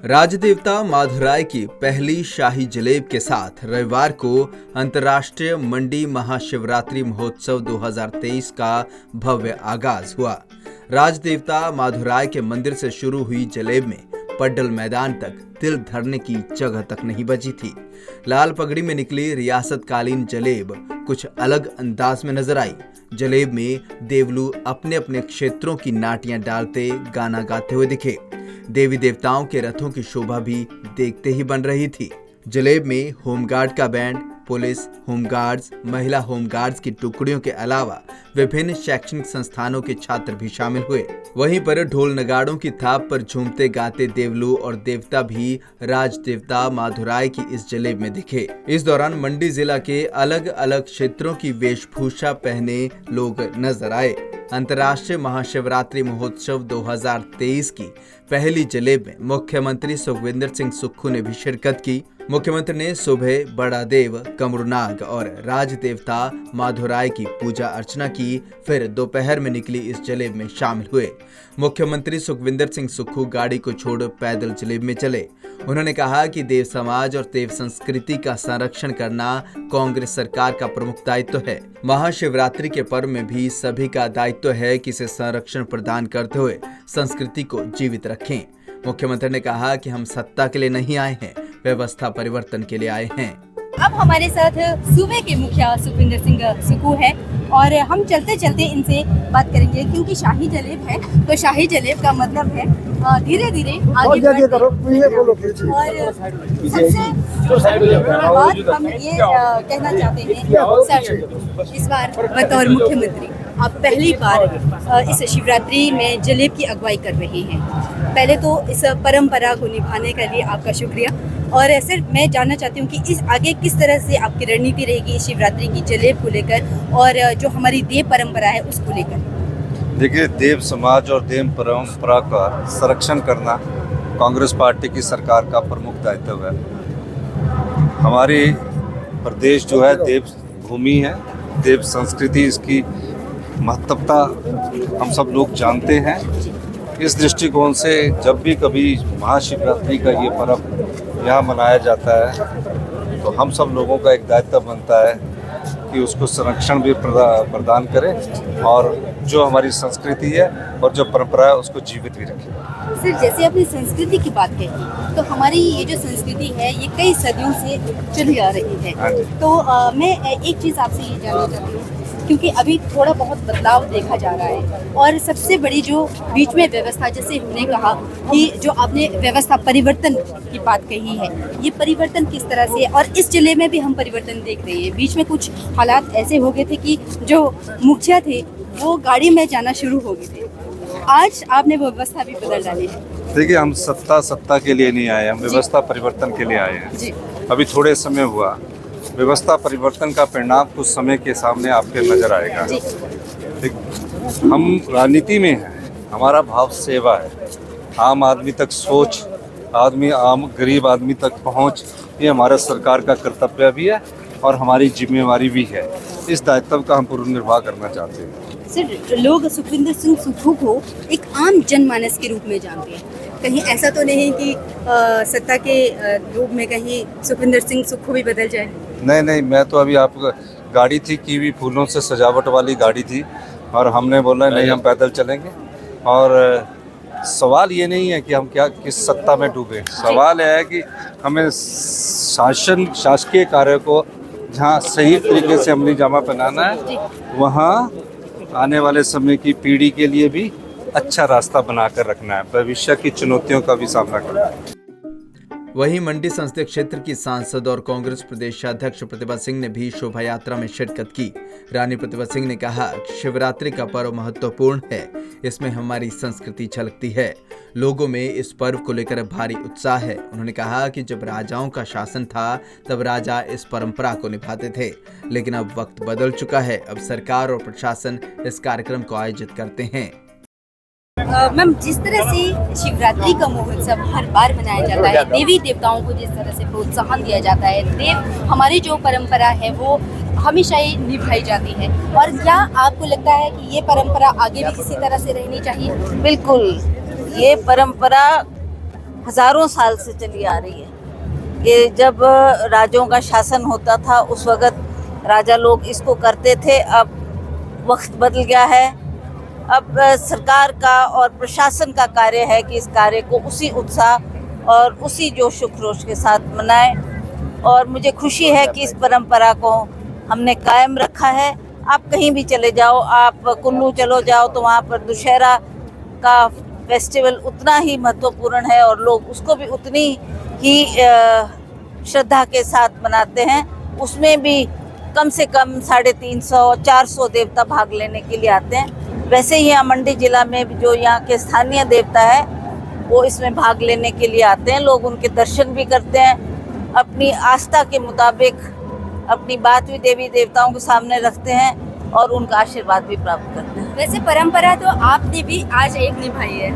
राजदेवता माधुराय की पहली शाही जलेब के साथ रविवार को अंतर्राष्ट्रीय मंडी महाशिवरात्रि महोत्सव 2023 का भव्य आगाज हुआ। राजदेवता माधुराय के मंदिर से शुरू हुई जलेब में पड्डल मैदान तक तिल धरने की जगह तक नहीं बची थी। लाल पगड़ी में निकली रियासतकालीन जलेब कुछ अलग अंदाज में नजर आई। जलेब में देवलू अपने अपने क्षेत्रों की नाटियां डालते गाना गाते हुए दिखे। देवी देवताओं के रथों की शोभा भी देखते ही बन रही थी। जलेब में होमगार्ड का बैंड, पुलिस, होमगार्ड्स, महिला होमगार्ड्स की टुकड़ियों के अलावा विभिन्न शैक्षणिक संस्थानों के छात्र भी शामिल हुए। वहीं पर ढोल नगाड़ों की थाप पर झूमते गाते देवलू और देवता भी राजदेवता माधुराय की इस जलेब में दिखे। इस दौरान मंडी जिला के अलग अलग क्षेत्रों की वेशभूषा पहने लोग नजर आए। अंतर्राष्ट्रीय महाशिवरात्रि महोत्सव 2023 की पहली जलेब में मुख्यमंत्री सुखविंदर सिंह सुक्खू ने भी शिरकत की। मुख्यमंत्री ने सुबह बड़ा देव, कमरुनाग और राजदेवता माधुराय की पूजा अर्चना की, फिर दोपहर में निकली इस जलेब में शामिल हुए। मुख्यमंत्री सुखविंदर सिंह सुक्खू गाड़ी को छोड़ पैदल जलेब में चले। उन्होंने कहा कि देव समाज और देव संस्कृति का संरक्षण करना कांग्रेस सरकार का प्रमुख दायित्व है। महाशिवरात्रि के पर्व में भी सभी का दायित्व है कि इसे संरक्षण प्रदान करते हुए संस्कृति को जीवित रखें। मुख्यमंत्री ने कहा कि हम सत्ता के लिए नहीं आए हैं, व्यवस्था परिवर्तन के लिए आए हैं। अब हमारे साथ सूबे के मुखिया सुखविंदर सिंह सुक्खू है और हम चलते चलते इनसे बात करेंगे, क्योंकि शाही जलेब है तो शाही जलेब का मतलब है धीरे धीरे आगे बढ़ते। और सबसे बात हम ये कहना चाहते हैं सर, इस बार बतौर मुख्यमंत्री आप पहली बार इस शिवरात्रि में जलेब की अगुवाई कर रहे हैं। पहले तो इस परंपरा को निभाने के लिए आपका शुक्रिया। और सर, मैं जानना चाहती हूँ कि इस आगे किस तरह से आपकी रणनीति रहेगी इस शिवरात्रि की जलेब को लेकर और जो हमारी देव परंपरा है उसको लेकर। देखिए, देव समाज और देव परंपरा का संरक्षण करना कांग्रेस पार्टी की सरकार का प्रमुख दायित्व है। हमारी प्रदेश जो है देव भूमि है, देव संस्कृति, इसकी महत्वता हम सब लोग जानते हैं। इस दृष्टिकोण से जब भी कभी महाशिवरात्रि का ये पर्व यहाँ मनाया जाता है तो हम सब लोगों का एक दायित्व बनता है कि उसको संरक्षण भी प्रदान करें और जो हमारी संस्कृति है और जो परंपरा है उसको जीवित भी रखें। सर, जैसे आपने संस्कृति की बात कही तो हमारी ये जो संस्कृति है ये कई सदियों से चली आ रही है। तो मैं एक चीज़ आपसे ये जानना चाहती हूँ, क्योंकि अभी थोड़ा बहुत बदलाव देखा जा रहा है और सबसे बड़ी जो बीच में व्यवस्था, जैसे हमने कहा कि जो आपने व्यवस्था परिवर्तन की बात कही है, ये परिवर्तन किस तरह से, और इस जिले में भी हम परिवर्तन देख रहे हैं। बीच में कुछ हालात ऐसे हो गए थे कि जो मुखिया थे वो गाड़ी में जाना शुरू हो गए थे। आज आपने वो व्यवस्था भी बदल डाली है। देखिए, हम सत्ता के लिए नहीं आए, हम व्यवस्था परिवर्तन के लिए आए हैं। अभी थोड़े समय हुआ, व्यवस्था परिवर्तन का परिणाम कुछ समय के सामने आपके नजर आएगा। हम राजनीति में हैं, हमारा भाव सेवा है, आम आदमी तक सोच, आम गरीब आदमी तक पहुंच, ये हमारा सरकार का कर्तव्य भी है और हमारी जिम्मेवारी भी है। इस दायित्व का हम पूर्ण निर्वाह करना चाहते हैं। सर, लोग सुखविंदर सिंह सुक्खू को एक आम जनमानस के रूप में जानते हैं। कहीं ऐसा तो नहीं कि सत्ता के रूप में कहीं सुखविंदर सिंह सुक्खू भी बदल जाए? नहीं, मैं तो अभी आपको गाड़ी थी कीवी फूलों से सजावट वाली गाड़ी थी और हमने बोला नहीं, हम पैदल चलेंगे। और सवाल ये नहीं है कि हम किस सत्ता में डूबे, सवाल है कि हमें शासकीय कार्य को जहाँ सही तरीके से अमली जामा पहनाना है, वहाँ आने वाले समय की पीढ़ी के लिए भी अच्छा रास्ता बनाकर रखना है, भविष्य की चुनौतियों का भी सामना करना है। वहीं मंडी संसदीय क्षेत्र की सांसद और कांग्रेस प्रदेशाध्यक्ष प्रतिभा सिंह ने भी शोभा यात्रा में शिरकत की। रानी प्रतिभा सिंह ने कहा कि शिवरात्रि का पर्व महत्वपूर्ण है, इसमें हमारी संस्कृति झलकती है। लोगों में इस पर्व को लेकर भारी उत्साह है। उन्होंने कहा कि जब राजाओं का शासन था तब राजा इस परंपरा को निभाते थे, लेकिन अब वक्त बदल चुका है। अब सरकार और प्रशासन इस कार्यक्रम को आयोजित करते हैं। मैम, जिस तरह से शिवरात्रि का महोत्सव हर बार मनाया जाता है, देवी देवताओं को जिस तरह से प्रोत्साहन दिया जाता है, देव हमारी जो परंपरा है वो हमेशा ही निभाई जाती है, और क्या आपको लगता है कि ये परंपरा आगे भी इसी तरह से रहनी चाहिए? बिल्कुल, ये परंपरा हजारों साल से चली आ रही है। कि जब राजाओं का शासन होता था उस वक़्त राजा लोग इसको करते थे। अब वक्त बदल गया है। अब सरकार का और प्रशासन का कार्य है कि इस कार्य को उसी उत्साह और उसी जोश खरोश के साथ मनाएं। और मुझे खुशी है कि इस परंपरा को हमने कायम रखा है। आप कहीं भी चले जाओ, आप कुल्लू चलो जाओ तो वहाँ पर दुशहरा का फेस्टिवल उतना ही महत्वपूर्ण है और लोग उसको भी उतनी ही श्रद्धा के साथ मनाते हैं। उसमें भी कम से कम 350-400 देवता भाग लेने के लिए आते हैं। वैसे ही यहाँ मंडी जिला में भी जो यहाँ के स्थानीय देवता है वो इसमें भाग लेने के लिए आते हैं। लोग उनके दर्शन भी करते हैं, अपनी आस्था के मुताबिक अपनी बात भी देवी देवताओं के सामने रखते हैं और उनका आशीर्वाद भी प्राप्त करते हैं। वैसे परंपरा तो आपने भी आज एक निभाई है,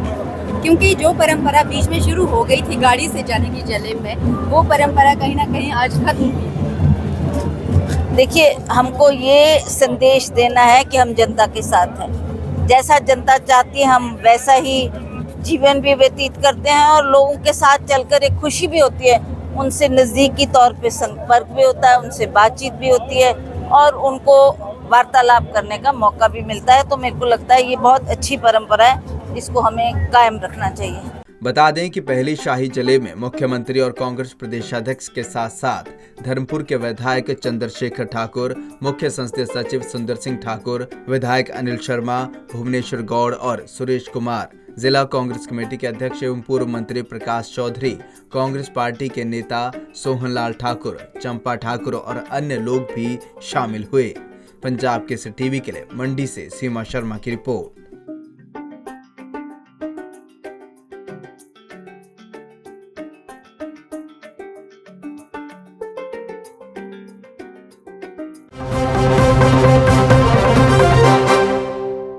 क्योंकि जो परंपरा बीच में शुरू हो गई थी गाड़ी से जाने की जलेब में, वो परंपरा कहीं ना कहीं आज खत्म हुई। देखिए, हमको ये संदेश देना है कि हम जनता के साथ हैं। जैसा जनता चाहती है हम वैसा ही जीवन भी व्यतीत करते हैं और लोगों के साथ चलकर एक खुशी भी होती है। उनसे नज़दीकी तौर पे संपर्क भी होता है, उनसे बातचीत भी होती है और उनको वार्तालाप करने का मौका भी मिलता है। तो मेरे को लगता है ये बहुत अच्छी परंपरा है, इसको हमें कायम रखना चाहिए। बता दें कि पहली शाही जलेब में मुख्यमंत्री और कांग्रेस प्रदेशाध्यक्ष के साथ साथ धर्मपुर के विधायक चंद्रशेखर ठाकुर, मुख्य संसदीय सचिव सुंदर सिंह ठाकुर, विधायक अनिल शर्मा, भुवनेश्वर गौड़ और सुरेश कुमार, जिला कांग्रेस कमेटी के अध्यक्ष एवं पूर्व मंत्री प्रकाश चौधरी, कांग्रेस पार्टी के नेता सोहनलाल ठाकुर, चंपा ठाकुर और अन्य लोग भी शामिल हुए। पंजाब केसरी टीवी के लिए मंडी से सीमा शर्मा की रिपोर्ट।